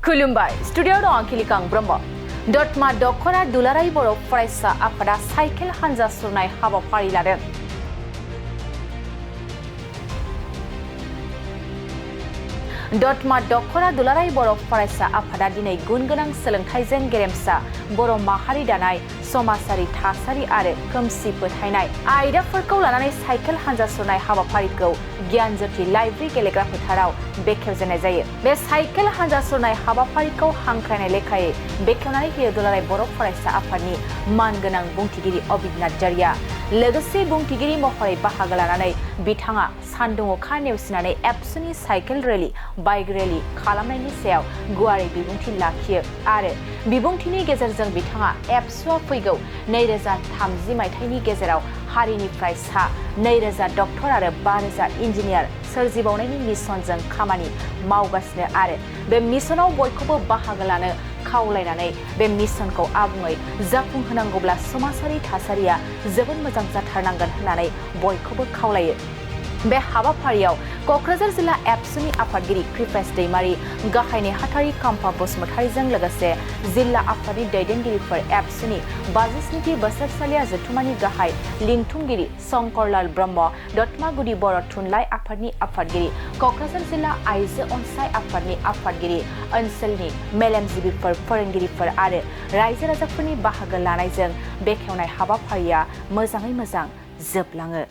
खुलुमबाय स्टुडिअ दं आंखिलिकां ब्रह्म दतमा दख'रा दुलाराय बर' फरायसा आफादा साइकेल हानजा सुरनाय हाबाफारि लादों। दतमा दख'रा दुलाराय बर' फरायसा आफादा दिनै गुन गोनां सोलोंथाइजों गेरेमसा बर' माहारि दानाय समाजारि थासारि आरो खोमसि फोथायनाय आयदाफोरखौ लानानै साइकेल हानजा सुरनाय हाबाफारिखौ गियानज्योति लाइब्रेरि गेलेग्रा फोथाराव बेखेवजेननाय जायो। बे साइकेल हानजा सुरनाय हाबाफारिखौ हांख्रायनाय लेखायै बेखेवनानै होयो दुलाराय बर' फरायसा आफादनि मानगोनां बुंथिगिरि अबिद नार्जारिया। लोगोसे बुंथिगिरि महरै बाहागो लानानै बिथाङा सान्दुं अखा नेवसिनानै एबसुनि साइकेल रेलि बाइक रेलि खालामनायनि सायाव गुवारै बिबुंथि लाखियो आरो बिबुंथिनि गेजेरजों बिथाङा एबसुआ फैगौ 2030 मायथाइनि गेजेराव हारिनिफ्राय सा 2000 डक्टर आरो 5000 इन्जिनियार सोरजिबावनायनि मिशनजों खामानि मावगासिनो आरो बे मिशनाव बयखौबो बाहागो लानो खावलायनानै बे मिशनखौ आबुङै जाफुंहोनांगौब्ला समाजारि थासारिया जोबोद मोजां जाथारनांगोन होननानै बयखौबो खावलायो। बे हाबाफारियाव क'क्राझार जिल्ला एबसुनि आफादगिरि कृपेश दैमारी गाहाय नेहाथारि काम्पा बसुमतारीजों लोगोसे जिल्ला आफादनि दैदेनगिरिफोर एबसुनि 57थि बोसोरसालिया जथुम्मानि गाहाय लिंथुमगिरि शंकरलाल ब्रह्म दतमा गुदि बर' थुनलाइ आफादनि आफादगिरि क'क्राझार जिल्ला आइजो अनसाय आफादनि आफादगिरि ओनसोलनि मेलेमजिबिफोर फोरोंगिरिफोर आरो रायजो राजाफोरनि बाहागो लानायजों बेखेवनाय हाबाफारिया मोजाङै मोजां जोबलाङो।